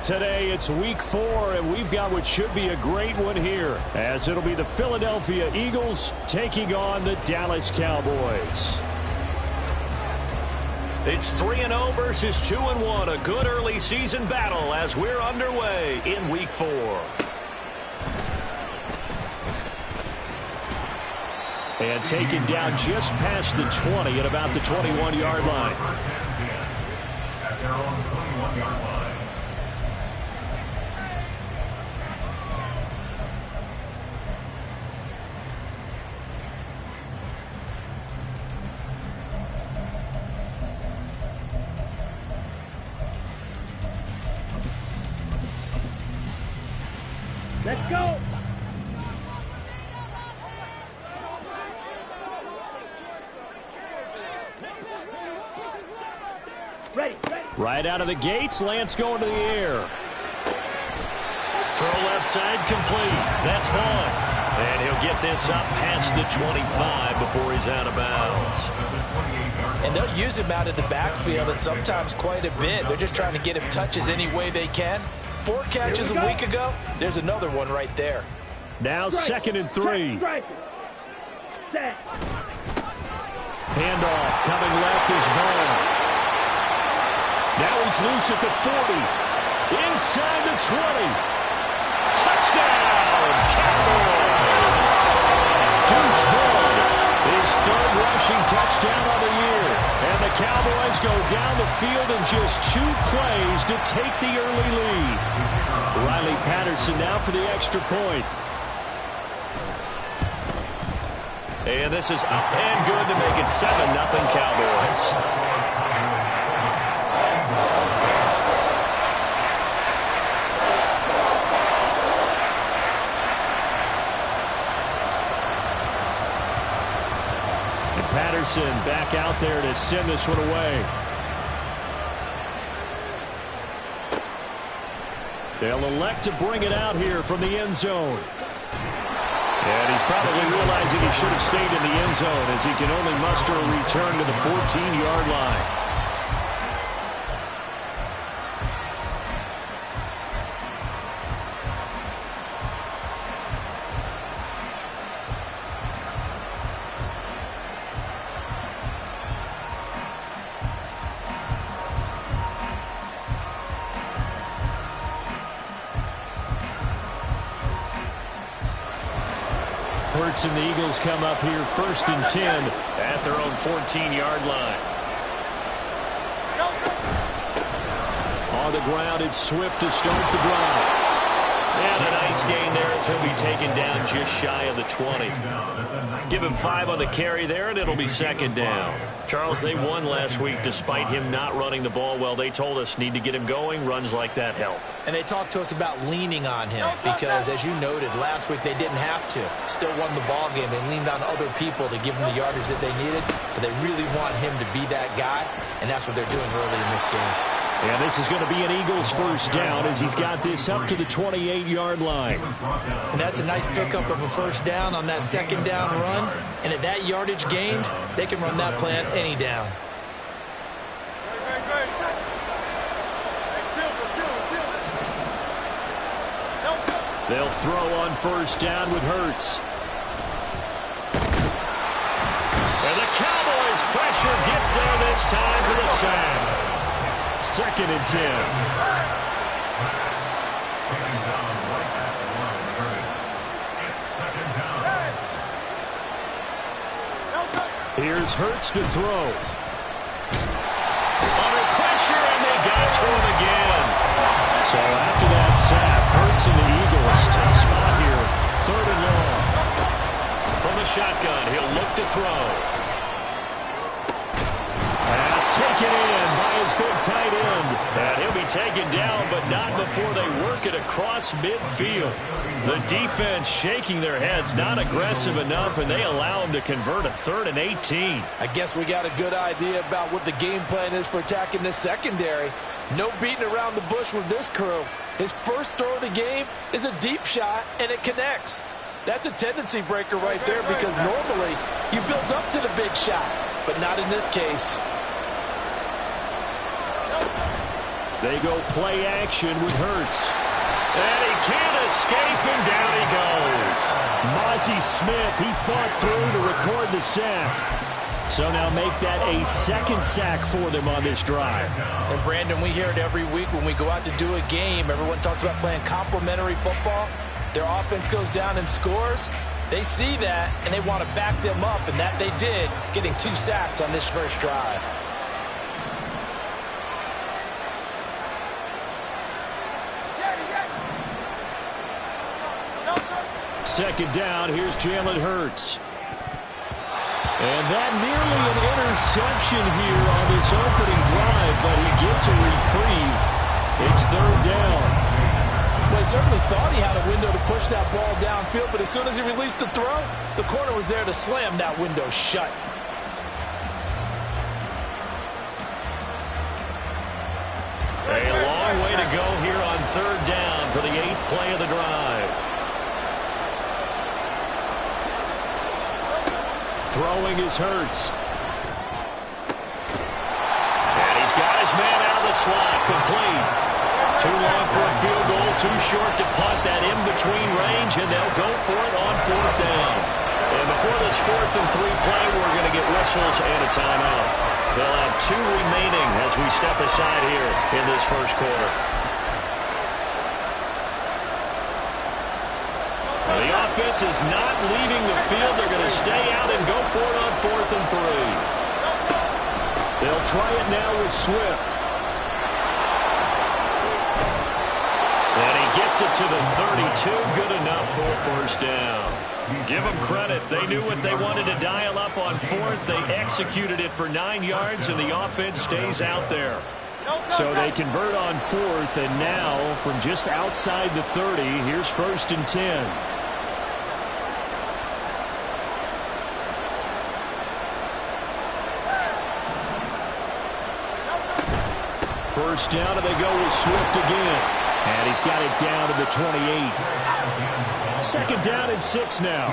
Today it's week 4, and we've got what should be a great one here, as it'll be the Philadelphia Eagles taking on the Dallas Cowboys. It's 3-0 versus 2-1, a good early season battle as we're underway in week 4. And taken down just past the 20 at about the 21-yard line. At their own 21-yard line. Let's go. Ready. Right out of the gates, Lance going to the air. Throw left side complete. That's Vaughn. And he'll get this up past the 25 before he's out of bounds. And they'll use him out of the backfield, and sometimes quite a bit. They're just trying to get him touches any way they can. 4 catches a week ago. There's another one right there. Now 2nd and 3. Set. Handoff coming left is Vaughn. Now he's loose at the 40. Inside the 20. Touchdown, Cowboys! Deuce Vaughn, his 3rd rushing touchdown on the year. And the Cowboys go down the field in just 2 plays to take the early lead. Riley Patterson now for the extra point. And this is up and good to make it 7-0 Cowboys. Patterson back out there to send this one away. They'll elect to bring it out here from the end zone. And he's probably realizing he should have stayed in the end zone as he can only muster a return to the 14-yard line. And the Eagles come up here 1st and 10 at their own 14-yard line. On the ground, it's Swift to start the drive. And a nice gain there as he'll be taken down just shy of the 20. Give him 5 on the carry there, and it'll be 2nd down. Charles, they won last week despite him not running the ball well. They told us need to get him going. Runs like that help. And they talked to us about leaning on him because, as you noted, last week they didn't have to. Still won the ball game. They leaned on other people to give them the yardage that they needed, but they really want him to be that guy, and that's what they're doing early in this game. And this is going to be an Eagles 1st down as he's got this up to the 28-yard line. And that's a nice pickup of a 1st down on that 2nd down run. And at that yardage gained, they can run that plan any down. They'll throw on 1st down with Hurts. And the Cowboys' pressure gets there this time for the sack. 2nd and 10. Here's Hurts to throw. Under pressure, and they got to him again. So after that sack, Hurts and the Eagles, tough spot here. 3rd and long. From the shotgun, he'll look to throw. Pass taken in by his big tight end. And he'll be taken down, but not before they work it across midfield. The defense shaking their heads, not aggressive enough, and they allow him to convert a 3rd and 18. I guess we got a good idea about what the game plan is for attacking this secondary. No beating around the bush with this crew. His first throw of the game is a deep shot, and it connects. That's a tendency breaker right there because normally you build up to the big shot, but not in this case. They go play action with Hurts. And he can't escape, and down he goes. Mozzie Smith, he fought through to record the sack. So now make that a second sack for them on this drive. And Brandon, we hear it every week when we go out to do a game. Everyone talks about playing complementary football. Their offense goes down and scores. They see that, and they want to back them up, and that they did, getting 2 sacks on this first drive. Second down, here's Jalen Hurts. And that nearly an interception here on this opening drive, but he gets a reprieve. It's third down. Well, he certainly thought he had a window to push that ball downfield, but as soon as he released the throw, the corner was there to slam that window shut. A long way to go here on third down for the 8th play of the drive. Throwing is Hurts. And he's got his man out of the slot, complete. Too long for a field goal, too short to punt that in-between range, and they'll go for it on fourth down. And before this 4th and 3 play, we're going to get whistles and a timeout. They'll have 2 remaining as we step aside here in this first quarter. The offense is not leaving the field. They're going to stay out and go for it on 4th and 3. They'll try it now with Swift. And he gets it to the 32. Good enough for a first down. Give them credit. They knew what they wanted to dial up on 4th. They executed it for 9 yards, and the offense stays out there. So they convert on 4th, and now from just outside the 30, here's 1st and 10. First down, and they go with Swift again. And he's got it down to the 28. Second down and 6 now.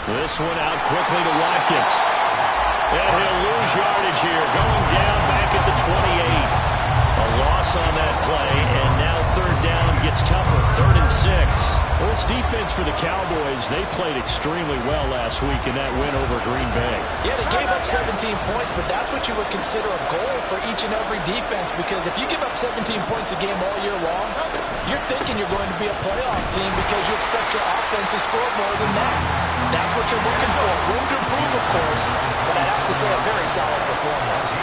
This one out quickly to Watkins. And he'll lose yardage here. Going down back at the 28. A loss on that play, and now third down gets tougher. 3rd and 6. Well, this defense for the Cowboys, they played extremely well last week in that win over Green Bay. Yeah, they gave up 17 points, but that's what you would consider a goal for each and every defense, because if you give up 17 points a game all year long, you're thinking you're going to be a playoff team because you expect your offense to score more than that. That's what you're looking for. Room to improve, of course, but I have to say a very solid performance.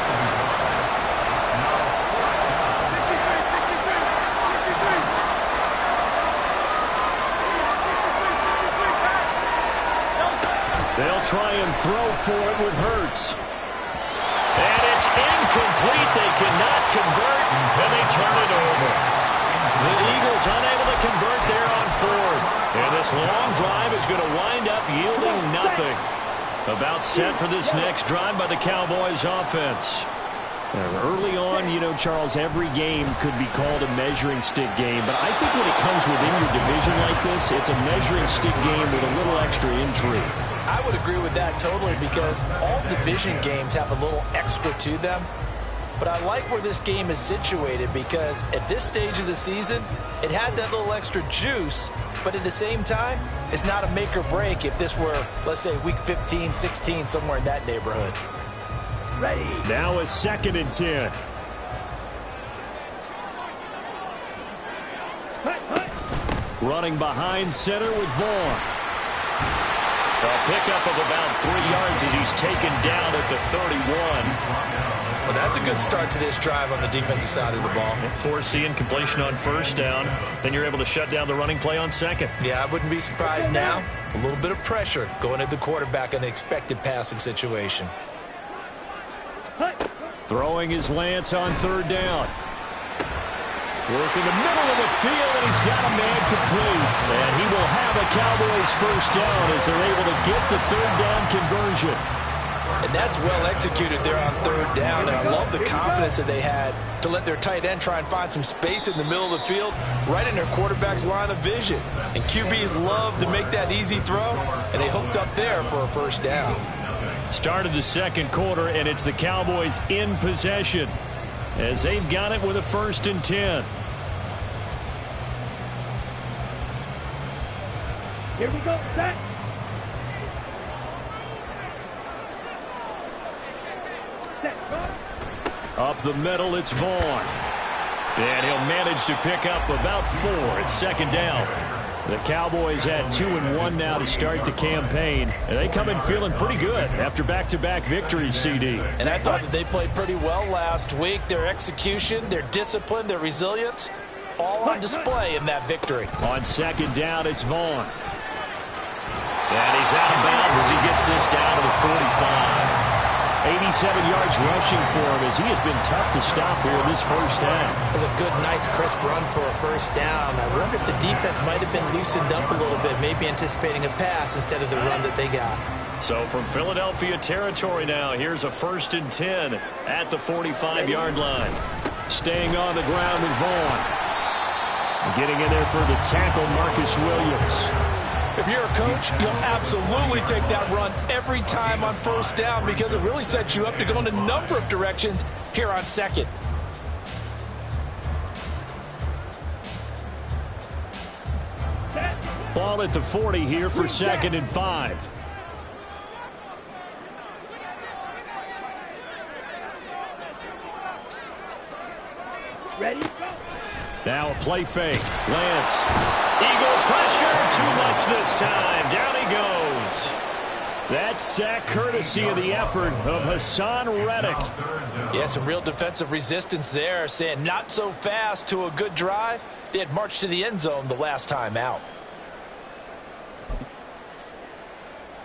They'll try and throw for it with Hurts. And it's incomplete. They cannot convert, and they turn it over. The Eagles unable to convert there on 4th. And this long drive is going to wind up yielding nothing. About set for this next drive by the Cowboys offense. Early on, you know, Charles, every game could be called a measuring stick game. But I think when it comes within your division like this, it's a measuring stick game with a little extra intrigue. I would agree with that totally, because all division games have a little extra to them. But I like where this game is situated, because at this stage of the season, it has that little extra juice, but at the same time, it's not a make or break if this were, let's say, week 15, 16, somewhere in that neighborhood. Ready. Now a 2nd and 10. Running behind center with Vaughn. A pickup of about 3 yards as he's taken down at the 31. Well, that's a good start to this drive on the defensive side of the ball. Forcing completion on first down. Then you're able to shut down the running play on second. Yeah, I wouldn't be surprised now. A little bit of pressure going at the quarterback in an expected passing situation. Throwing his Lance on third down. Working the middle of the field, and he's got a man complete. And he will have a Cowboys first down as they're able to get the third down conversion. And that's well executed there on third down. And I love the confidence that they had to let their tight end try and find some space in the middle of the field, right in their quarterback's line of vision. And QBs love to make that easy throw, and they hooked up there for a first down. Start of the second quarter, and it's the Cowboys in possession as they've got it with a 1st and 10. Here we go, set. Set, go. Up the middle, it's Vaughn. And he'll manage to pick up about 4 at 2nd down. The Cowboys had 2-1 now to start the campaign, and they come in feeling pretty good after back-to-back victories, CD. And I thought that they played pretty well last week. Their execution, their discipline, their resilience, all on display in that victory. On 2nd down, it's Vaughn. And he's out of bounds as he gets this down to the 45. 87 yards rushing for him as he has been tough to stop here in this first half. That's a good, nice, crisp run for a first down. I wonder if the defense might have been loosened up a little bit, maybe anticipating a pass instead of the run that they got. So from Philadelphia territory now, here's a 1st and 10 at the 45-yard line. Staying on the ground with Vaughn. Getting in there for the tackle, Marcus Williams. If you're a coach, you'll absolutely take that run every time on first down because it really sets you up to go in a number of directions here on 2nd. Ball at the 40 here for 2nd and 5. Ready, go. Now a play fake. Lance. Eagle pressure. Too much this time. Down he goes. That sack courtesy of the effort of Hassan Reddick. Yeah, some real defensive resistance there, saying not so fast to a good drive. They had marched to the end zone the last time out.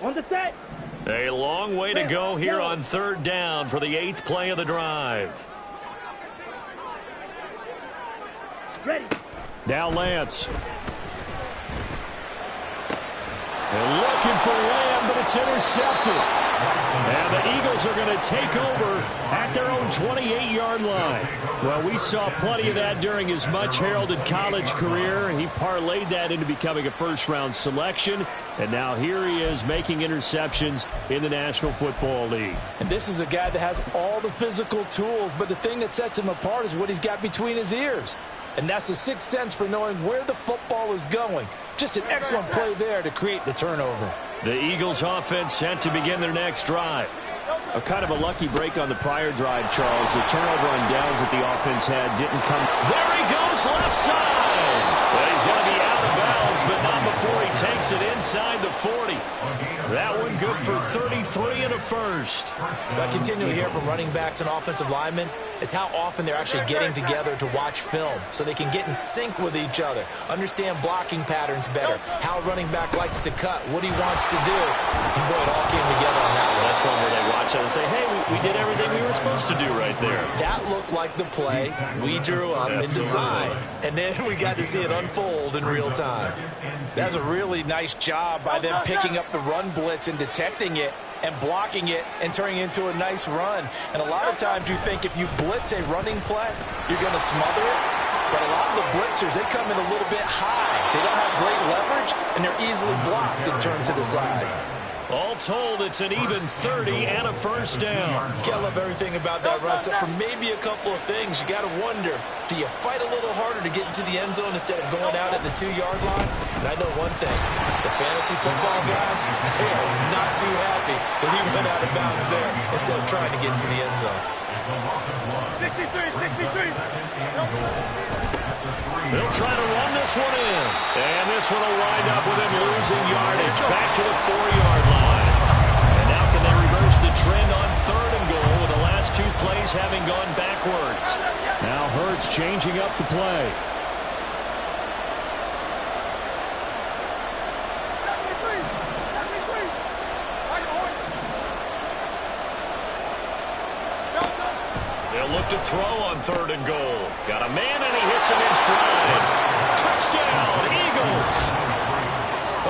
On the set. A long way to go here on 3rd down for the 8th play of the drive. Ready. Now Lance. They're looking for Lamb, but it's intercepted. And the Eagles are going to take over at their own 28-yard line. Well, we saw plenty of that during his much-heralded college career. He parlayed that into becoming a first-round selection. And now here he is making interceptions in the National Football League. And this is a guy that has all the physical tools, but the thing that sets him apart is what he's got between his ears. And that's the sixth sense for knowing where the football is going. Just an excellent play there to create the turnover. The Eagles offense set to begin their next drive. A kind of a lucky break on the prior drive, Charles. The turnover on downs that the offense had didn't come. There he goes, left side. Well, he's going to be out of bounds, but not before he takes it inside the 40. That one good for 33 and a first. What I continue to hear from running backs and offensive linemen is how often they're actually getting together to watch film so they can get in sync with each other, understand blocking patterns better, how a running back likes to cut, what he wants to do. And boy, it all came together on that one. That's one where they watch it and say, hey, we did everything we were supposed to do right there. That looked like the play we drew up and designed. And then we got to see it unfold in real time. That's a really nice job by them picking up the run blitz and detecting it and blocking it and turning it into a nice run. And a lot of times you think if you blitz a running play, you're going to smother it. But a lot of the blitzers, they come in a little bit high. They don't have great leverage, and they're easily blocked and turned to the side. All told, it's an even 30 and a first down. You gotta love everything about that run, except for maybe a couple of things. You gotta wonder, do you fight a little harder to get into the end zone instead of going out at the 2-yard line? And I know one thing, the fantasy football guys, they are not too happy that he went out of bounds there instead of trying to get into the end zone. 63. They'll try to run this one in. And this one will wind up with him losing yardage back to the 4-yard line. And now can they reverse the trend on 3rd and goal with the last 2 plays having gone backwards. Now Hurts changing up the play. They'll look to throw on 3rd and goal. Got a man and he hits him in stride. Touchdown, Eagles.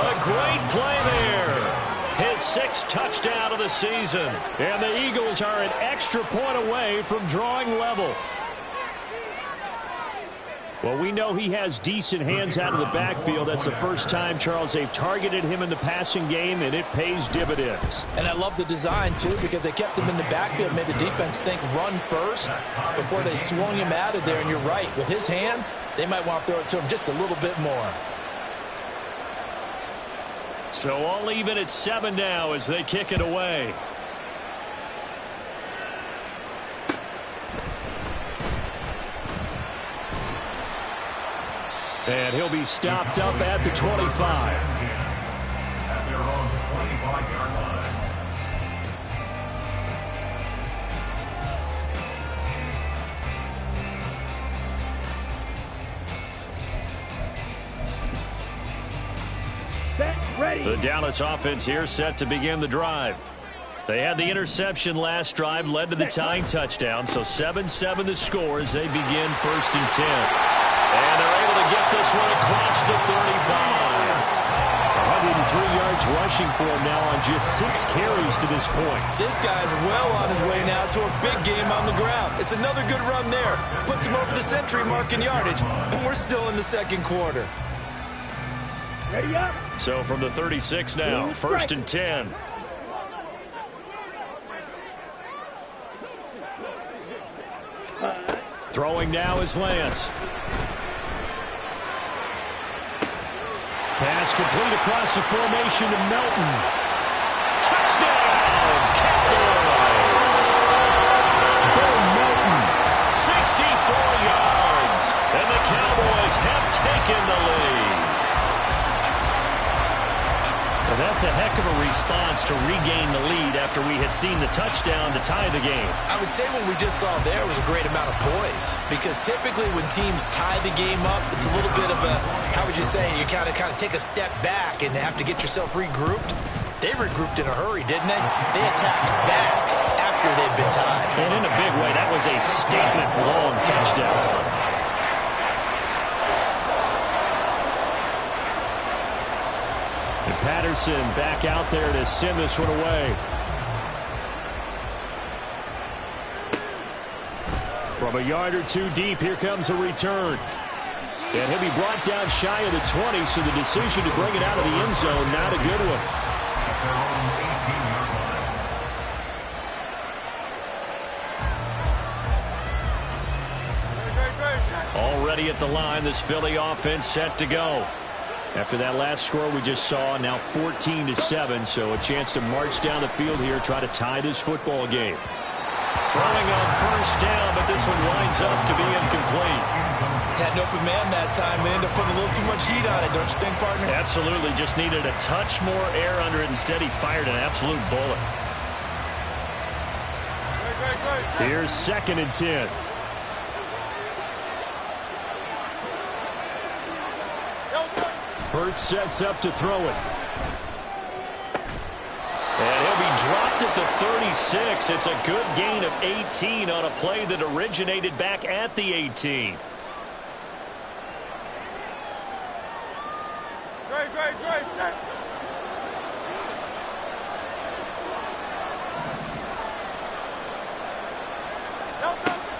A great play there. His sixth touchdown of the season. And the Eagles are an extra point away from drawing level. Well, we know he has decent hands out of the backfield. That's the first time, Charles, they've targeted him in the passing game, and it pays dividends. And I love the design, too, because they kept him in the backfield, made the defense think run first before they swung him out of there. And you're right, with his hands, they might want to throw it to him just a little bit more. So all even at 7 now as they kick it away. And he'll be stopped up at the 25. At their own 25-yard line. Set, ready. The Dallas offense here set to begin the drive. They had the interception last drive, led to the tying touchdown. So 7-7 the score as they begin 1st and 10. And they're able to get this one across the 35. 103 yards rushing for him now on just 6 carries to this point. This guy's well on his way now to a big game on the ground. It's another good run there. Puts him over the century mark in yardage. And we're still in the second quarter. Ready up. So from the 36 now, 1st and 10. Throwing now is Lance. Pass complete across the formation to Melton. Touchdown, Cowboys! Boom, Melton, 64 yards. And the Cowboys have taken the lead. Well, that's a heck of a response to regain the lead after we had seen the touchdown to tie the game. I would say what we just saw there was a great amount of poise, because typically when teams tie the game up, it's a little bit of a, how would you say, you kind of take a step back and have to get yourself regrouped. They regrouped in a hurry, didn't they? They attacked back after they'd been tied. And in a big way, that was a statement long touchdown. And Patterson back out there to send this one away. From a yard or two deep, here comes a return. And he'll be brought down shy of the 20, so the decision to bring it out of the end zone, not a good one. Already at the line, this Philly offense set to go. After that last score we just saw, now 14-7, so a chance to march down the field here, try to tie this football game. Throwing on 1st down, but this one winds up to be incomplete. Had an open man that time. They ended up putting a little too much heat on it, don't you think, partner? Absolutely, just needed a touch more air under it. Instead, he fired an absolute bullet. Here's 2nd and 10. Hurts sets up to throw it. And he'll be dropped at the 36. It's a good gain of 18 on a play that originated back at the 18.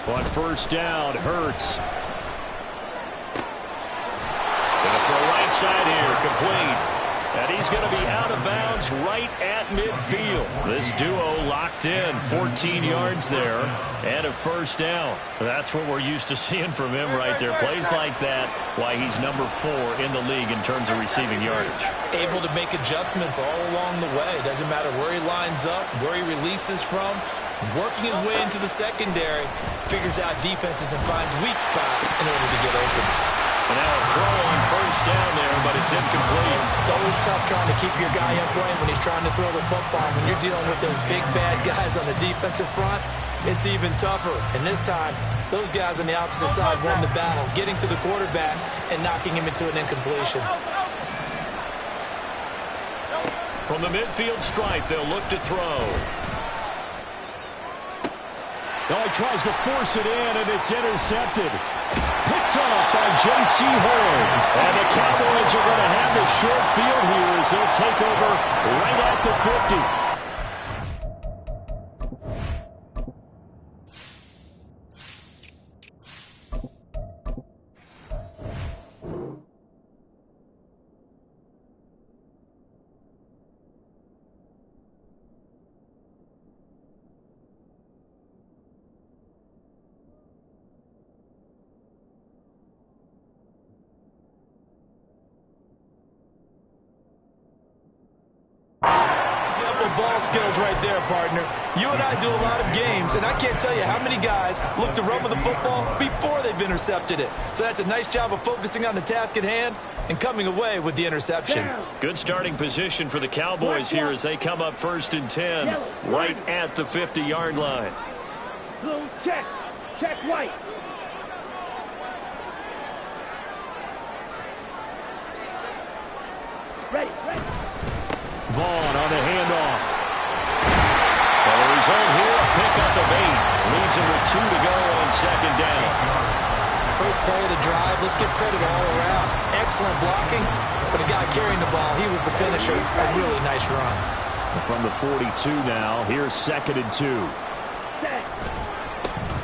On 1st down, Hurts. Gonna throw right side here, complete. And he's going to be out of bounds right at midfield. This duo locked in, 14 yards there, and a 1st down. That's what we're used to seeing from him right there. Plays like that, why he's number 4 in the league in terms of receiving yardage. Able to make adjustments all along the way. Doesn't matter where he lines up, where he releases from. Working his way into the secondary, figures out defenses and finds weak spots in order to get open. And now a throw on 1st down there, but it's incomplete. It's always tough trying to keep your guy upright when he's trying to throw the football. When you're dealing with those big, bad guys on the defensive front, it's even tougher. And this time, those guys on the opposite side won the battle, getting to the quarterback and knocking him into an incompletion. From the midfield stripe, they'll look to throw. Oh, he tries to force it in, and it's intercepted. Picked off by J.C. Horn. And the Cowboys are going to have the short field here as they'll take over right at the 50. Ball skills right there, partner. You and I do a lot of games, and I can't tell you how many guys look to run with the football before they've intercepted it. So that's a nice job of focusing on the task at hand and coming away with the interception. Good starting position for the Cowboys here as they come up 1st and 10, right at the 50-yard line. Blue, check. Check white. Ready. Vaughn on the handoff. The result here, a pickup of 8. Leaves him with 2 to go on 2nd down. First play of the drive, let's give credit all around. Excellent blocking, but the guy carrying the ball, he was the finisher. A really nice run. From the 42 now, here's 2nd and 2.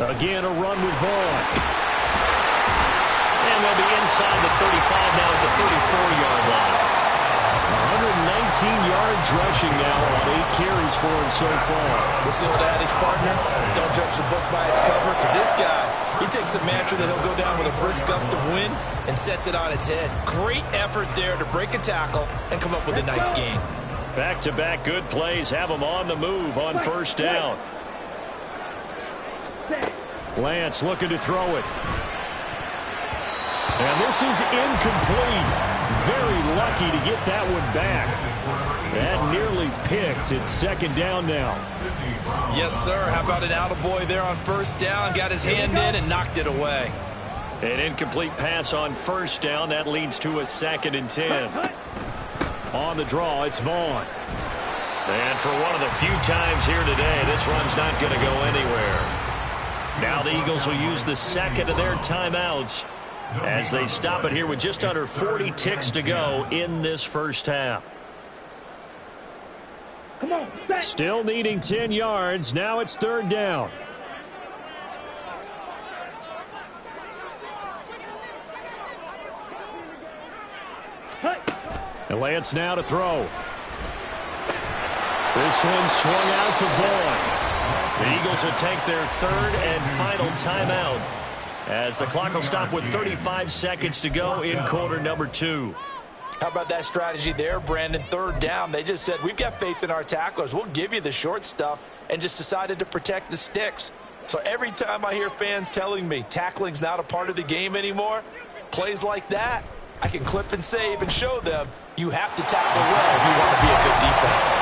Again, a run with Vaughn. And they'll be inside the 35 now at the 34-yard line. 119 yards rushing now on 8 carries for him so far. This old adage, partner, don't judge the book by its cover, because this guy, he takes a mantra that he'll go down with a brisk gust of wind and sets it on its head. Great effort there to break a tackle and come up with a nice gain. Back-to-back good plays have him on the move on 1st down. Lance looking to throw it. And this is incomplete. Very lucky to get that one back. That nearly picked. It's 2nd down now. Yes, sir. How about an attaboy there on 1st down? Got his hand in and knocked it away. An incomplete pass on 1st down. That leads to a 2nd and 10. On the draw, it's Vaughn. And for one of the few times here today, this run's not going to go anywhere. Now the Eagles will use the 2nd of their timeouts as they stop it here with just under 40 ticks to go in this 1st half. Come on, set. Still needing 10 yards. Now it's 3rd down. And Lance now to throw. This one swung out to Vaughn. The Eagles will take their 3rd and final timeout as the clock will stop with 35 seconds to go in quarter number 2. How about that strategy there, Brandon? 3rd down. They just said, we've got faith in our tacklers. We'll give you the short stuff, and just decided to protect the sticks. So every time I hear fans telling me tackling's not a part of the game anymore, plays like that, I can clip and save and show them you have to tackle well if you want to be a good defense.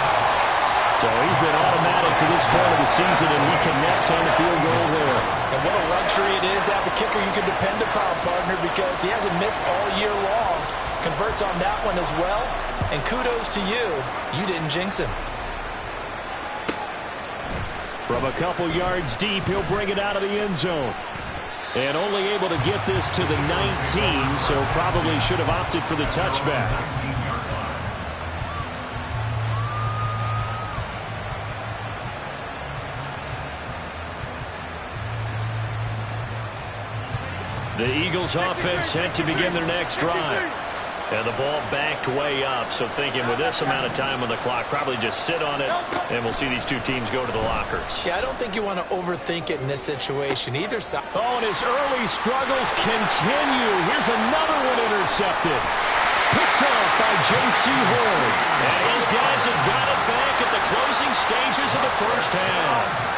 So he's been automatic to this point of the season, and he connects on the field goal there. And what a luxury it is to have a kicker you can depend upon, partner, because he hasn't missed all year long. Converts on that one as well. And kudos to you. You didn't jinx him. From a couple yards deep, he'll bring it out of the end zone. And only able to get this to the 19, so probably should have opted for the touchback. The Eagles offense set to begin their next drive. And the ball backed way up, so thinking with this amount of time on the clock, probably just sit on it, and we'll see these two teams go to the lockers. Yeah, I don't think you want to overthink it in this situation. Either side. Oh, and his early struggles continue. Here's another one intercepted. Picked off by J.C. Horn. And these guys have got it back at the closing stages of the 1st half.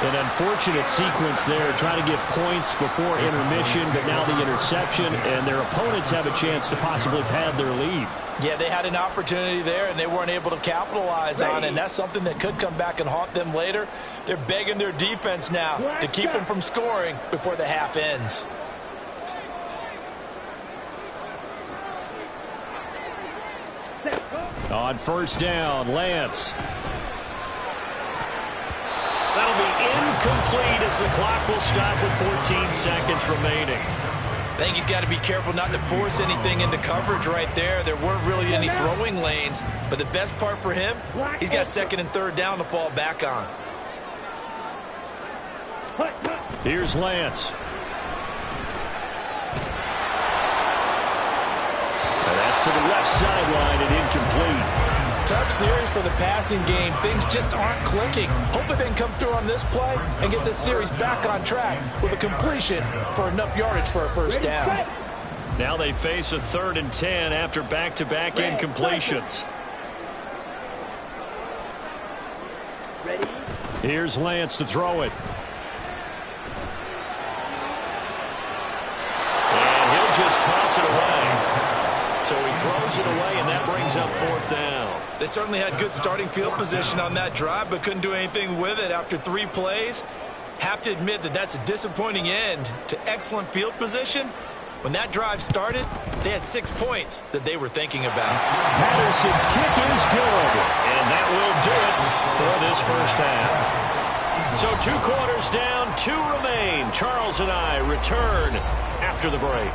An unfortunate sequence there, trying to get points before intermission, but now the interception, and their opponents have a chance to possibly pad their lead. Yeah, they had an opportunity there, and they weren't able to capitalize on it, and that's something that could come back and haunt them later. They're begging their defense now to keep them from scoring before the half ends. On 1st down, Lance. That'll be incomplete as the clock will stop with 14 seconds remaining. I think he's got to be careful not to force anything into coverage right there. There weren't really any throwing lanes, but the best part for him, he's got second and third down to fall back on. Here's Lance. And that's to the left sideline and incomplete. Tough series for the passing game. Things just aren't clicking. Hope they can come through on this play and get this series back on track with a completion for enough yardage for a first down. Now they face a 3rd and 10 after back-to-back incompletions. Here's Lance to throw it. And he'll just toss it away. So he throws it away, and that brings up 4th down. They certainly had good starting field position on that drive, but couldn't do anything with it after 3 plays. Have to admit that that's a disappointing end to excellent field position. When that drive started, they had 6 points that they were thinking about. Patterson's kick is good, and that will do it for this first half. So 2 quarters down, 2 remain. Charles and I return after the break.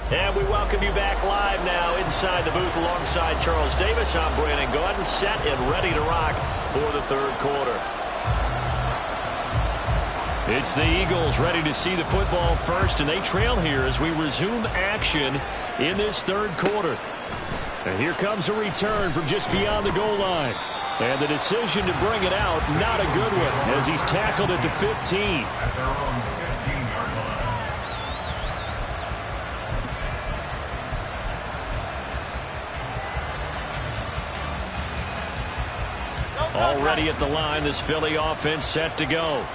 And we welcome you back live now inside the booth alongside Charles Davis. I'm Brandon Gordon, set and ready to rock for the 3rd quarter. It's the Eagles ready to see the football first, and they trail here as we resume action in this 3rd quarter. And here comes a return from just beyond the goal line. And the decision to bring it out, not a good one, as he's tackled at the 15. Already at the line, this Philly offense set to go.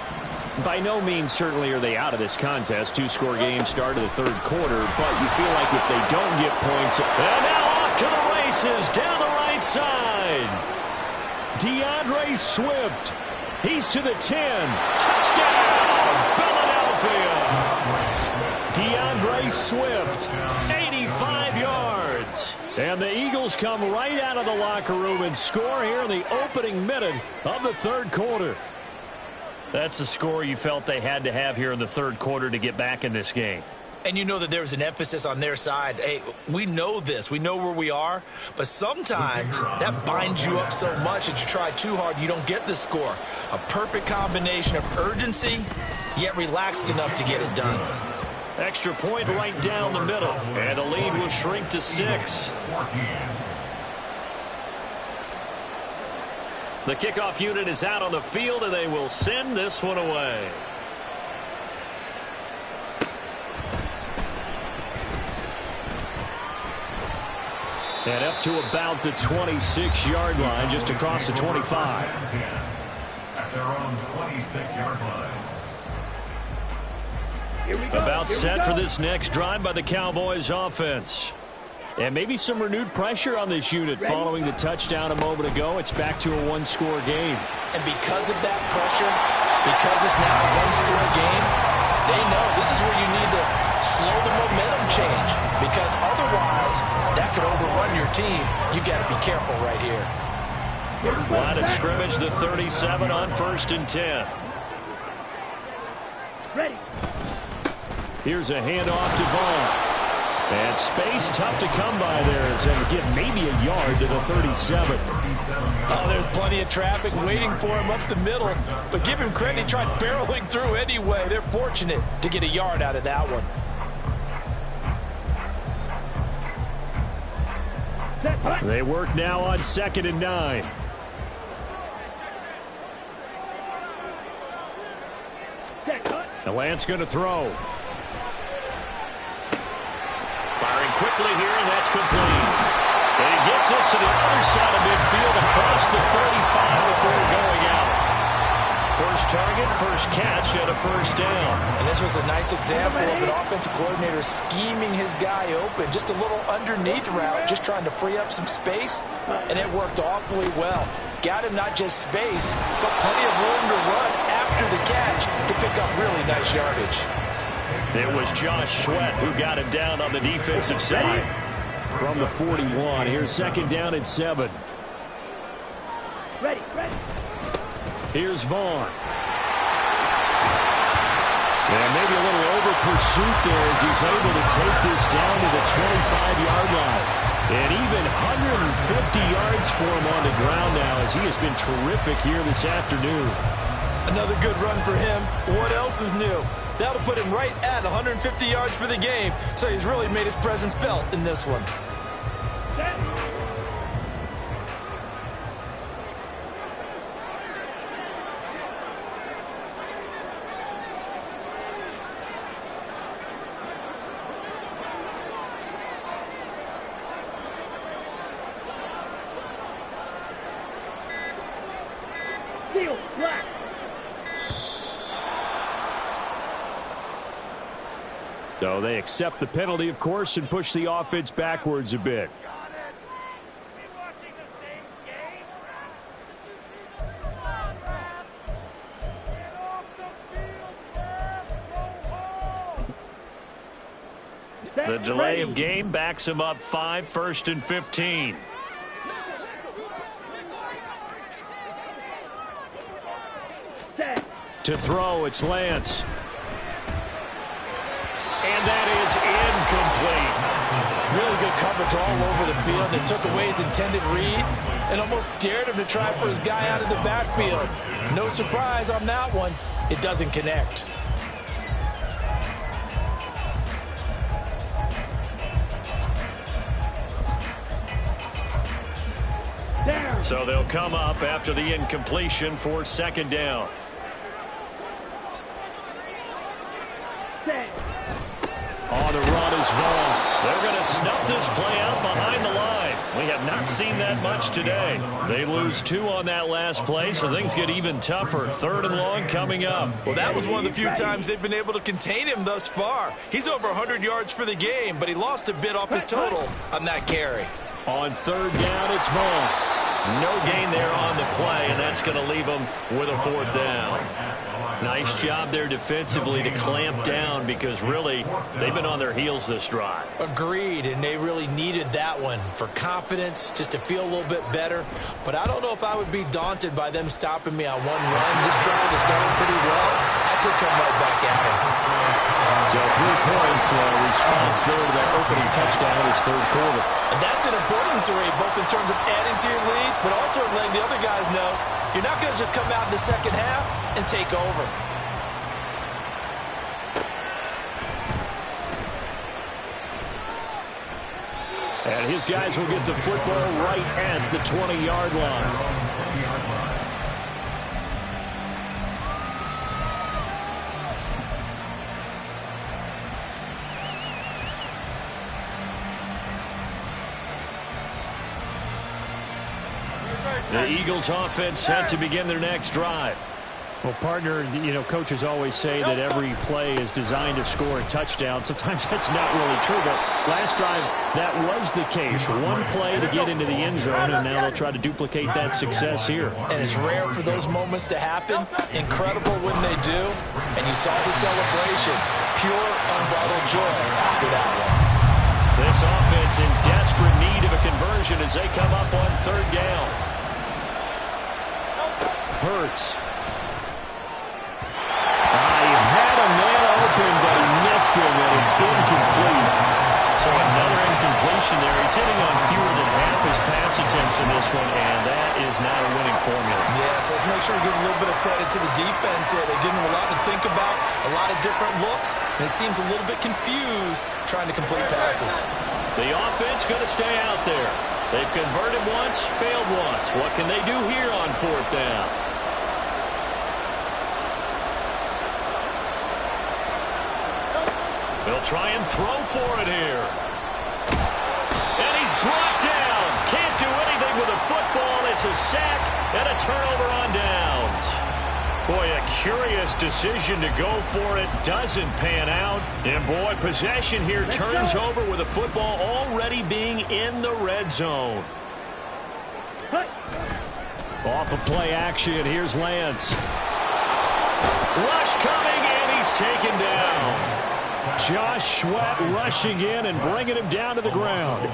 By no means certainly are they out of this contest. 2-score game start of the 3rd quarter, but you feel like if they don't get points. And now off to the races down the right side. DeAndre Swift. He's to the 10. Touchdown, Philadelphia. DeAndre Swift, 85 yards. And the Eagles come right out of the locker room and score here in the opening minute of the 3rd quarter. That's a score you felt they had to have here in the 3rd quarter to get back in this game. And you know that there's an emphasis on their side. Hey, we know this. We know where we are. But sometimes that binds you up so much that you try too hard, you don't get the score. A perfect combination of urgency, yet relaxed enough to get it done. Extra point right down the middle. And the lead will shrink to 6. The kickoff unit is out on the field, and they will send this one away. And up to about the 26-yard line, just across the 25. At their own 26-yard line. About set for this next drive by the Cowboys offense. And maybe some renewed pressure on this unit following the touchdown a moment ago. It's back to a 1-score game. And because of that pressure, because it's now a 1-score game, they know this is where you need to slow the momentum change. Because otherwise, that could overrun your team. You've got to be careful right here. Line of scrimmage, the 37 on 1st and 10. Ready. Here's a handoff to Vaughn. And space tough to come by there as they get maybe a yard to the 37. Oh, there's plenty of traffic waiting for him up the middle. But give him credit, he tried barreling through anyway. They're fortunate to get a yard out of that one. They work now on 2nd and 9. And Lance going to throw. Firing quickly here, and that's complete. And he gets us to the other side of midfield across the 35 before going out. First target, first catch, and a first down. And this was a nice example of an offensive coordinator scheming his guy open. Just a little underneath route, just trying to free up some space, and it worked awfully well. Got him not just space, but plenty of room to run after the catch to pick up really nice yardage. It was Josh Sweat who got him down on the defensive side. From the 41, here's second down and 7. Ready. Here's Vaughn. And maybe a little over pursuit there as he's able to take this down to the 25-yard line. And even 150 yards for him on the ground now as he has been terrific here this afternoon. Another good run for him. What else is new? That'll put him right at 150 yards for the game, so he's really made his presence felt in this one. Field, black. So they accept the penalty, of course, and push the offense backwards a bit. The delay of game backs him up 5, 1st and 15. To throw, it's Lance. And that is incomplete. Really good coverage all over the field. It took away his intended read and almost dared him to try for his guy out of the backfield. No surprise on that one. It doesn't connect. So they'll come up after the incompletion for second down. On the run is Vaughn. They're going to snuff this play out behind the line. We have not seen that much today. They lose 2 on that last play, so things get even tougher. 3rd and long coming up. Well, that was one of the few times they've been able to contain him thus far. He's over 100 yards for the game, but he lost a bit off his total on that carry. On 3rd down, it's Vaughn. No gain there on the play, and that's going to leave them with a 4th down. Nice job there defensively to clamp down because really they've been on their heels this drive. Agreed, and they really needed that one for confidence, just to feel a little bit better. But I don't know if I would be daunted by them stopping me on one run. This drive is going pretty well. I could come right back at it. So 3 points, response there to that opening touchdown in his 3rd quarter. And that's an important 3, both in terms of adding to your lead, but also letting the other guys know you're not going to just come out in the second half and take over. And his guys will get the football right at the 20-yard line. The Eagles offense set to begin their next drive. Well, partner, coaches always say that every play is designed to score a touchdown. Sometimes that's not really true, but last drive, that was the case. One play to get into the end zone, and now they'll try to duplicate that success here. And it's rare for those moments to happen. Incredible when they do. And you saw the celebration. Pure, unbridled joy after that one. This offense in desperate need of a conversion as they come up on 3rd down. Hurts. He had a man open, but he missed him, and it's incomplete. So another incompletion there. He's hitting on fewer than half his pass attempts in this one, and that is not a winning formula. Yes, let's make sure we give a little bit of credit to the defense here. They give him a lot to think about, a lot of different looks, and he seems a little bit confused trying to complete passes. The offense going to stay out there. They've converted once, failed once. What can they do here on 4th down? They'll try and throw for it here. And he's brought down. Can't do anything with a football. It's a sack and a turnover on downs. Boy, a curious decision to go for it. Doesn't pan out. And boy, possession here turns over with a football already being in the red zone. Off of play action, here's Lance. Rush coming, and he's taken down. Josh Sweat rushing in and bringing him down to the ground.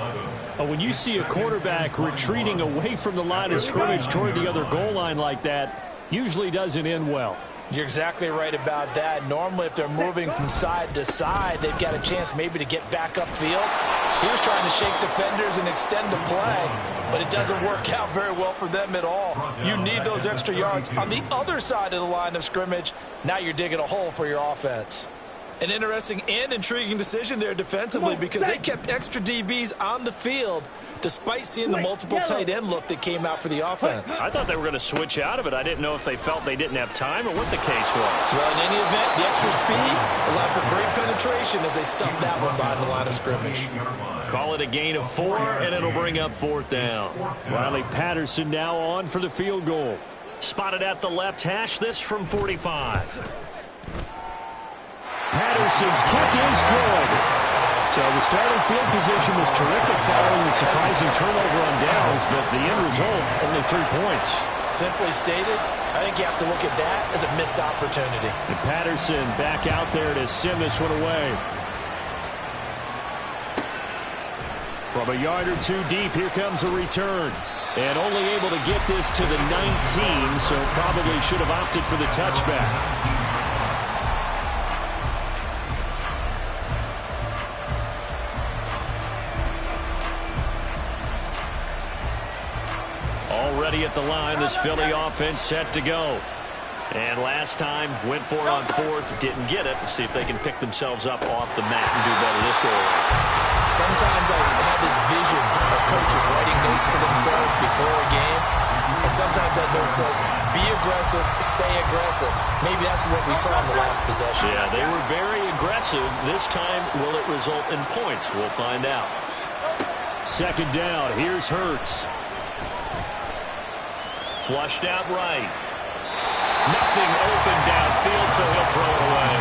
When you see a quarterback retreating away from the line of scrimmage toward the other goal line like that, usually doesn't end well. You're exactly right about that. Normally, if they're moving from side to side, they've got a chance maybe to get back upfield. He was trying to shake defenders and extend the play, but it doesn't work out very well for them at all. You need those extra yards on the other side of the line of scrimmage. Now you're digging a hole for your offense. An interesting and intriguing decision there defensively because they kept extra DBs on the field despite seeing the multiple tight end look that came out for the offense. I thought they were going to switch out of it. I didn't know if they felt they didn't have time or what the case was. Well, in any event, the extra speed allowed for great penetration as they stuffed that one behind the line of scrimmage. Call it a gain of 4, and it'll bring up 4th down. Riley Patterson now on for the field goal. Spotted at the left hash, this from 45. Patterson's kick is good. So the starting field position was terrific following the surprising turnover on downs, but the end result, only 3 points. Simply stated, I think you have to look at that as a missed opportunity. And Patterson back out there to send this one away. From a yard or 2 deep, here comes a return. And only able to get this to the 19, so probably should have opted for the touchback. Already at the line, this Philly offense set to go. And last time, went for it on 4th, didn't get it. See if they can pick themselves up off the mat and do better this go around. Sometimes I have this vision of coaches writing notes to themselves before a game, and sometimes that note says, be aggressive, stay aggressive. Maybe that's what we saw in the last possession. Yeah, they were very aggressive. This time, will it result in points? We'll find out. 2nd down, here's Hurts. Flushed out right. Nothing open downfield, so he'll throw it away.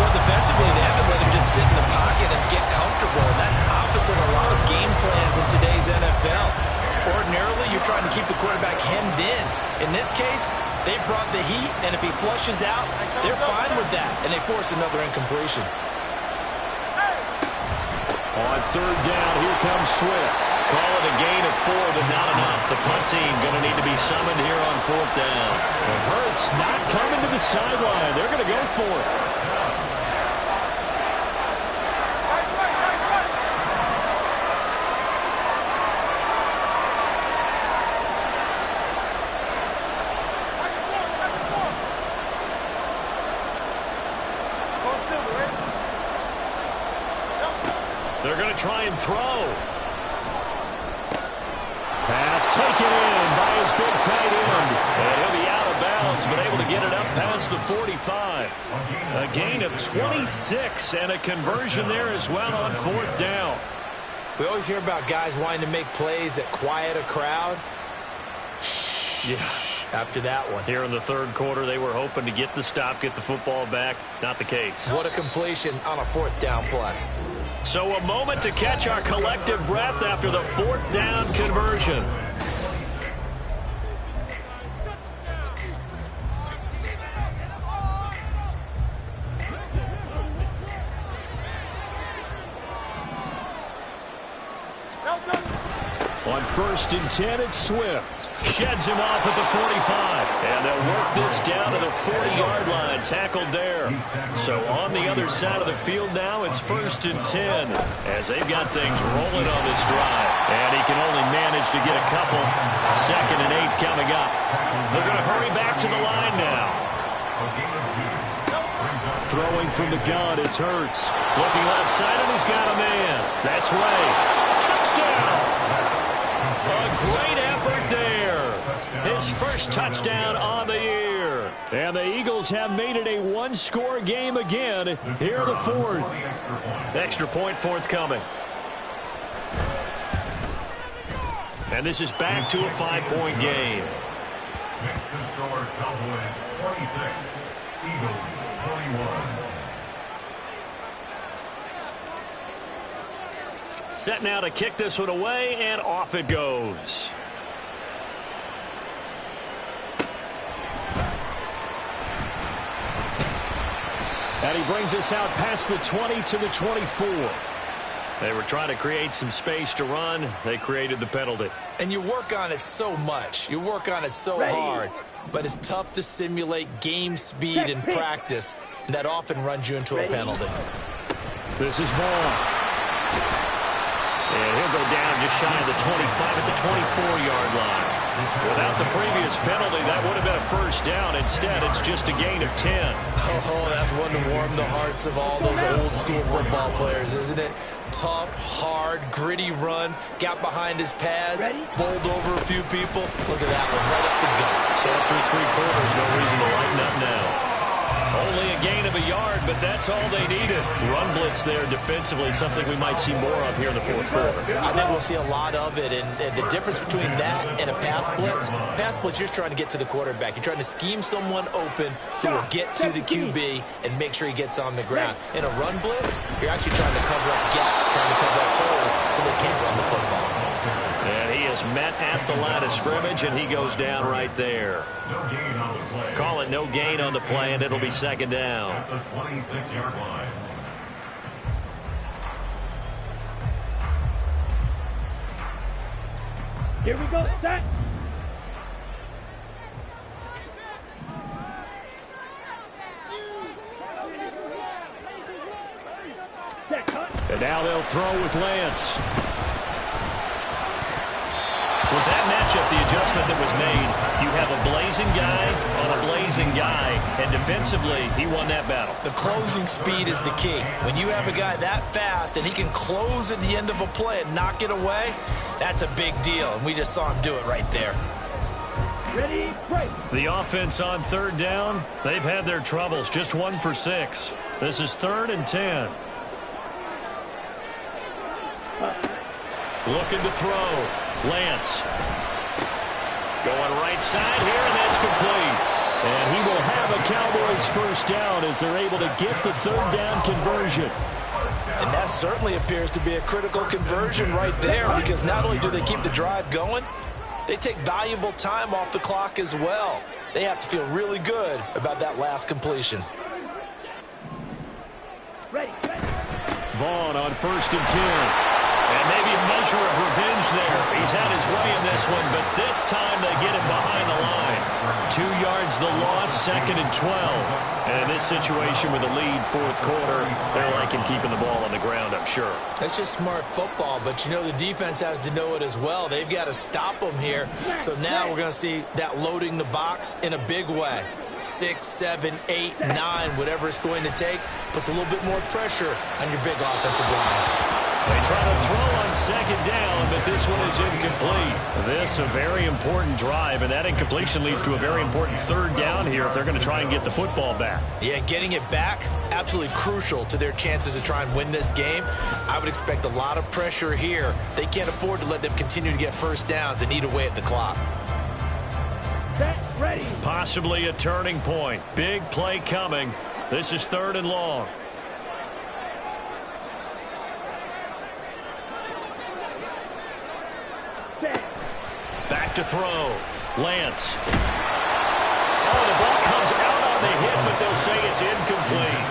Well, defensively, they haven't let him just sit in the pocket and get comfortable, and that's opposite a lot of game plans in today's NFL. Ordinarily, you're trying to keep the quarterback hemmed in. In this case, they brought the heat, and if he flushes out, they're fine with that, and they force another incompletion. On 3rd down, here comes Swift. Call it a gain of 4, but not enough. The punt team going to need to be summoned here on 4th down. And Hurts not coming to the sideline. They're going to go for it. They're going to try and throw. Pass taken in by his big tight end. And he'll be out of bounds, but able to get it up past the 45. A gain of 26 and a conversion there as well on 4th down. We always hear about guys wanting to make plays that quiet a crowd. Yeah. After that one. Here in the 3rd quarter, they were hoping to get the stop, get the football back. Not the case. What a completion on a 4th down play. So a moment to catch our collective breath after the 4th down conversion. On 1st and 10, it's Swift. Sheds him off at the 45. And they'll work this down to the 40-yard line. Tackled there. So on the other side of the field now, it's 1st and 10 as they've got things rolling on this drive. And he can only manage to get a couple. 2nd and 8 coming up. They're going to hurry back to the line now. Throwing from the gun, it's Hurts. Looking left side, and he's got a man. That's Ray. Touchdown! A great effort there. His first touchdown on the year. And the Eagles have made it a 1-score game again here in the 4th. Extra point forthcoming. And this is back to a 5-point game. Next to score, Cowboys 26, Eagles 21. Set now to kick this one away, and off it goes. And he brings us out past the 20 to the 24. They were trying to create some space to run. They created the penalty. And you work on it so much. You work on it so hard. But it's tough to simulate game speed in practice. And that often runs you into a penalty. This is Vaughn. And he'll go down just shy of the 25 at the 24-yard line. Without the previous penalty, that would have been a first down. Instead, it's just a gain of 10. Oh, that's one to warm the hearts of all those old-school football players, isn't it? Tough, hard, gritty run. Got behind his pads, bowled over a few people. Look at that one, right up the gut. So through 3 quarters, no reason to lighten up now. Only a gain of a yard, but that's all they needed. Run blitz there defensively, something we might see more of here in the fourth quarter. I think we'll see a lot of it, and the difference between that and a pass blitz, you're just trying to get to the quarterback. You're trying to scheme someone open who will get to the QB and make sure he gets on the ground. In a run blitz, you're actually trying to cover up gaps, trying to cover up holes so they can't run the football. And he is met at the line of scrimmage, and he goes down right there. No gain on the play. Call it no gain on the play, and it'll be second down. At the 26-yard line. Here we go, set. And now they'll throw with Lance. With that matchup, the adjustment that was made, you have a blazing guy on a blazing guy, and defensively, he won that battle. The closing speed is the key. When you have a guy that fast and he can close at the end of a play and knock it away, that's a big deal, and we just saw him do it right there. Ready, break. The offense on third down, they've had their troubles, just 1 for 6. This is 3rd and 10. Looking to throw. Lance. Going right side here, and that's complete. And he will have a Cowboys first down as they're able to get the 3rd down conversion. And that certainly appears to be a critical conversion right there, because not only do they keep the drive going, they take valuable time off the clock as well. They have to feel really good about that last completion. Ready, ready. Vaughn on 1st and 10. And maybe a measure of revenge there. He's had his way in this one, but this time they get him behind the line. 2 yards the loss, 2nd and 12. And in this situation with a lead 4th quarter, they're liking keeping the ball on the ground, I'm sure. That's just smart football, but you know the defense has to know it as well. They've got to stop them here. So now we're going to see that loading the box in a big way. 6, 7, 8, 9, whatever it's going to take, puts a little bit more pressure on your big offensive line. They try to throw on 2nd down, but this one is incomplete. This a very important drive, and that incompletion leads to a very important 3rd down here if they're going to try and get the football back. Yeah, getting it back, absolutely crucial to their chances to try and win this game. I would expect a lot of pressure here. They can't afford to let them continue to get first downs and eat away at the clock. Set, ready. Possibly a turning point. Big play coming. This is 3rd and long. Back to throw. Lance. Oh, the ball comes out on the hit, but they'll say it's incomplete.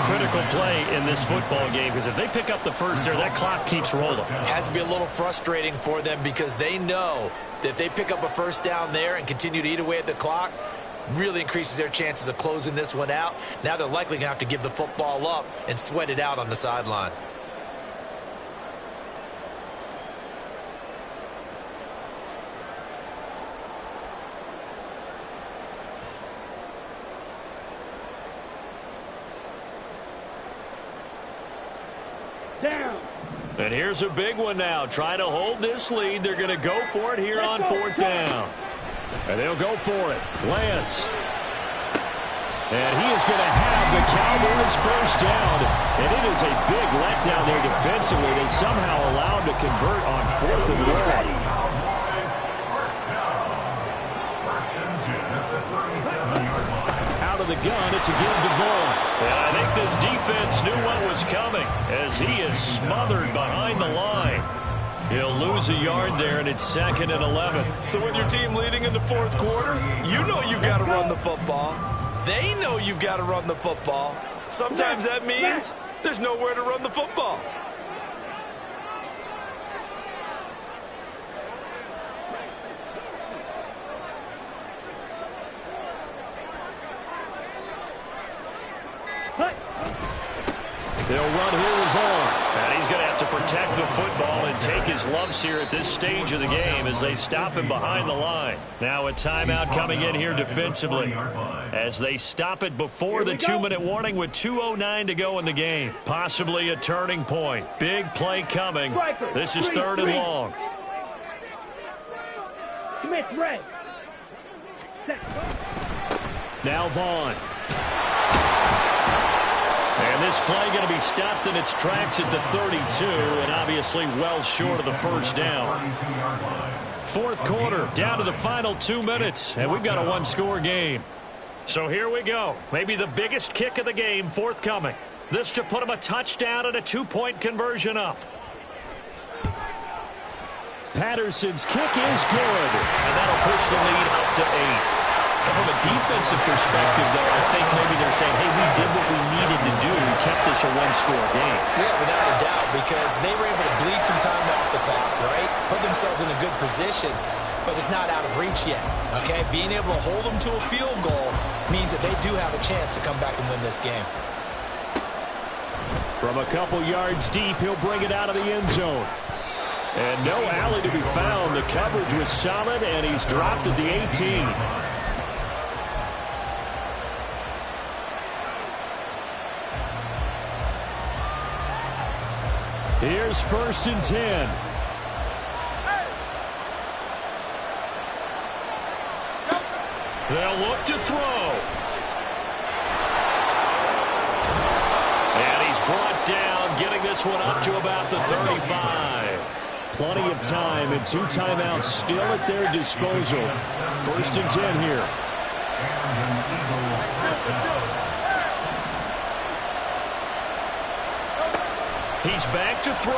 Critical play in this football game, because if they pick up the first there, that clock keeps rolling. Has to be a little frustrating for them, because they know that if they pick up a first down there and continue to eat away at the clock, really increases their chances of closing this one out. Now they're likely going to have to give the football up and sweat it out on the sideline. Down. And here's a big one now. Trying to hold this lead. They're going to go for it here on 4th down. And they'll go for it. Lance. And he is going to have the Cowboys first down. And it is a big letdown there defensively. They somehow allowed to convert on 4th and long. Out of the gun, it's a give to Vaughn. And I think this defense knew what was coming as he is smothered behind the line. He'll lose a yard there, and it's 2nd and 11. So with your team leading in the 4th quarter, you know you've got to run the football. They know you've got to run the football. Sometimes that means there's nowhere to run the football. They'll run here with Vaughn. And he's going to have to protect the football and take his lumps here at this stage of the game as they stop him behind the line. Now a timeout coming in here defensively as they stop it before the 2-minute warning with 2:09 to go in the game. Possibly a turning point. Big play coming. This is 3rd and long. Smith, red. Now Vaughn. And this play going to be stopped in its tracks at the 32, and obviously well short of the first down. 4th quarter, down to the final 2 minutes, and we've got a 1-score game. So here we go. Maybe the biggest kick of the game forthcoming. This to put him a touchdown and a 2-point conversion up. Patterson's kick is good, and that'll push the lead up to 8. From a defensive perspective, though, I think maybe they're saying, hey, we did what we needed to do and kept this a 1-score game. Yeah, without a doubt, because they were able to bleed some time off the clock, right? Put themselves in a good position, but it's not out of reach yet, okay? Being able to hold them to a field goal means that they do have a chance to come back and win this game. From a couple yards deep, he'll bring it out of the end zone. And no alley to be found. The coverage was solid, and he's dropped at the 18. Here's 1st and 10. They'll look to throw. And he's brought down, getting this one up to about the 35. Plenty of time and 2 timeouts still at their disposal. 1st and 10 here. He's back to throw.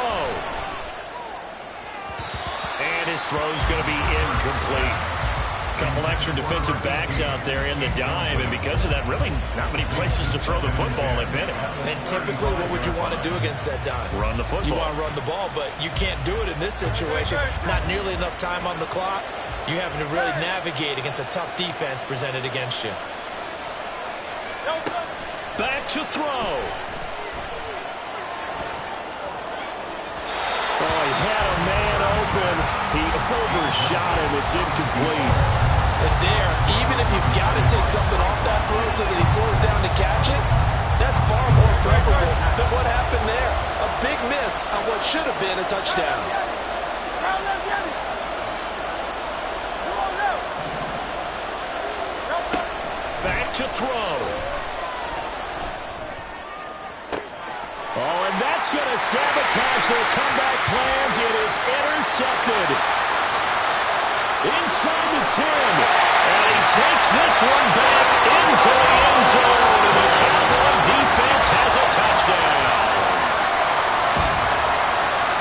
And his throw's going to be incomplete. Couple extra defensive backs out there in the dime, and because of that, really not many places to throw the football, if any. And typically, what would you want to do against that dime? Run the football. You want to run the ball, but you can't do it in this situation. Not nearly enough time on the clock. You having to really navigate against a tough defense presented against you. Back to throw. Oh, he had a man open. He overshot him. It's incomplete. And there, even if you've got to take something off that throw so that he slows down to catch it, that's far more preferable than what happened there. A big miss on what should have been a touchdown. Back to throw. Oh, and that's going to sabotage their comeback plans. It is intercepted. Inside the 10. And he takes this one back into the end zone. And the Cowboy defense has a touchdown.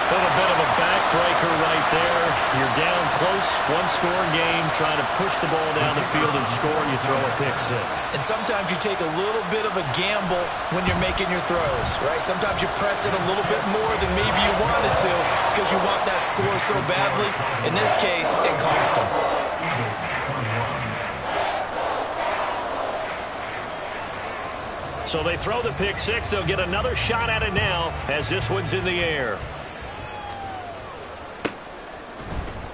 A little bit of a backbreaker right there. You're down close, 1-score game, trying to push the ball down the field and score, and you throw a pick 6. And sometimes you take a little bit of a gamble when you're making your throws, right? Sometimes you press it a little bit more than maybe you wanted to because you want that score so badly. In this case, it cost them. So they throw the pick 6. They'll get another shot at it now as this one's in the air.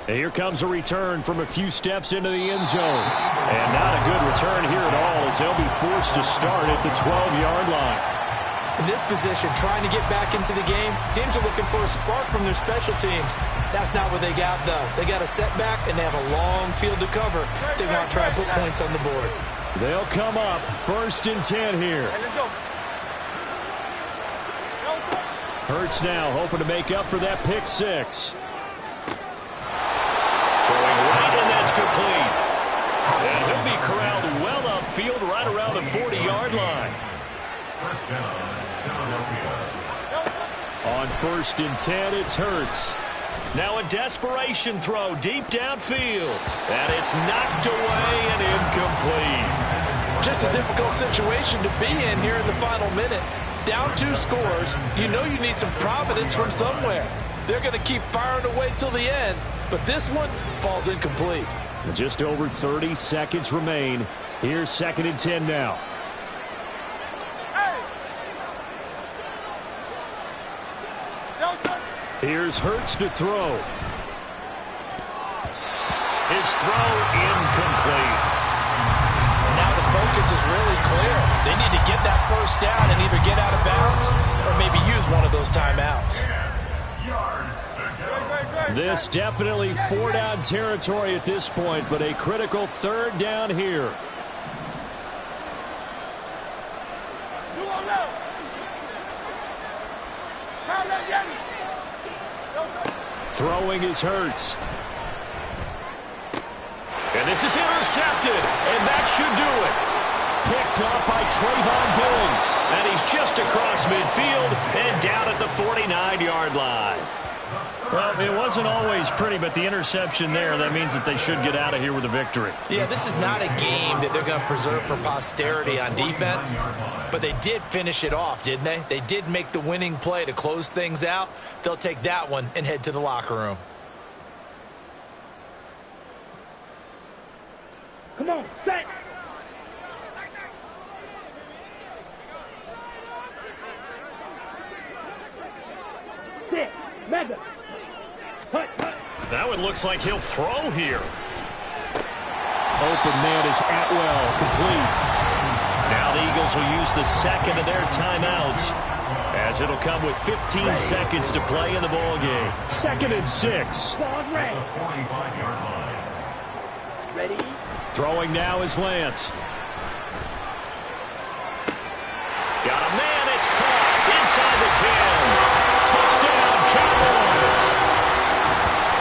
And here comes a return from a few steps into the end zone. And not a good return here at all as they'll be forced to start at the 12-yard line. In this position, trying to get back into the game, teams are looking for a spark from their special teams. That's not what they got, though. They got a setback, and they have a long field to cover if they want to try and put points on the board. They'll come up 1st and 10 here. Hurts now hoping to make up for that pick 6. Throwing right, and that's complete. And he'll be corralled well upfield right around the 40-yard line. On 1st and 10, it's Hurts. Now a desperation throw deep downfield. And it's knocked away and incomplete. Just a difficult situation to be in here in the final minute. Down 2 scores, you know you need some providence from somewhere. They're going to keep firing away till the end, but this one falls incomplete. Just over 30 seconds remain. Here's 2nd and 10 now. Here's Hurts to throw. His throw incomplete. Now the focus is really clear. They need to get that first down and either get out of bounds or maybe use one of those timeouts. This definitely 4-down territory at this point, but a critical 3rd down here. Throwing is Hurts. And this is intercepted, and that should do it. Picked up by Trayvon Diggs, and he's just across midfield and down at the 49-yard line. Well, it wasn't always pretty, but the interception there, that means that they should get out of here with a victory. Yeah, this is not a game that they're going to preserve for posterity on defense, but they did finish it off, didn't they? They did make the winning play to close things out. They'll take that one and head to the locker room. Come on, set. Sit, mega. Hut, hut. That one looks like he'll throw here. Open man is Atwell, complete. Now the Eagles will use the 2nd of their timeouts, as it'll come with 15 seconds to play in the ball game. 2nd and 6. Ball ready. Ready. Throwing now is Lance. Got a man, it's caught inside the 10. Touchdown, Cowboys.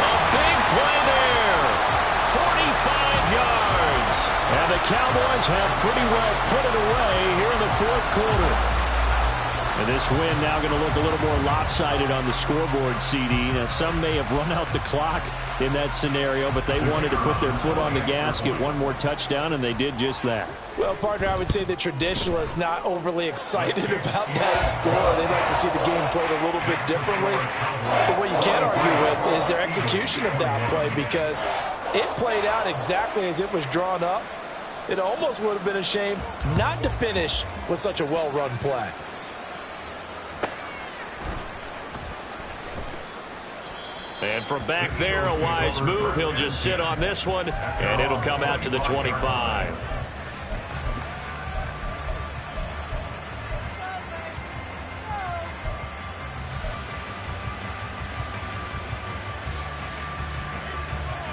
A big play there. 45 yards. And the Cowboys have pretty well put it away here in the 4th quarter. And this win now going to look a little more lopsided on the scoreboard, CD. Now, some may have run out the clock in that scenario, but they wanted to put their foot on the gas, get one more touchdown, and they did just that. Well, partner, I would say the traditionalists not overly excited about that score. They'd like to see the game played a little bit differently. But what you can't argue with is their execution of that play, because it played out exactly as it was drawn up. It almost would have been a shame not to finish with such a well-run play. And from back there, a wise move. He'll just sit on this one, and it'll come out to the 25.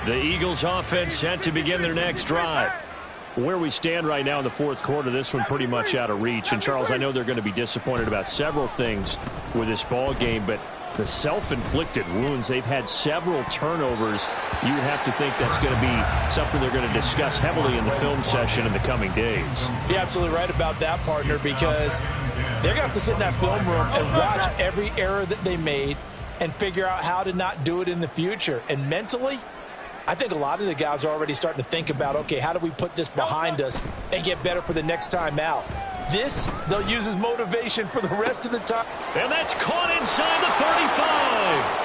The Eagles offense set to begin their next drive. Where we stand right now in the 4th quarter, this one pretty much out of reach. And, Charles, I know they're going to be disappointed about several things with this ball game, but the self-inflicted wounds, they've had several turnovers. You would have to think that's going to be something they're going to discuss heavily in the film session in the coming days. You're absolutely right about that, partner, because they're going to have to sit in that film room and watch every error that they made and figure out how to not do it in the future. And mentally, I think a lot of the guys are already starting to think about, okay, how do we put this behind us and get better for the next time out? This, they'll use as motivation for the rest of the time. And that's caught inside the 35.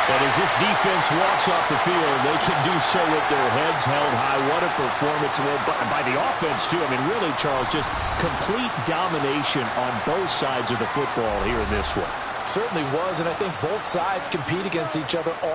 And as this defense walks off the field, they can do so with their heads held high. What a performance by the offense, too. I mean, really, Charles, just complete domination on both sides of the football here in this one. Certainly was, and I think both sides compete against each other all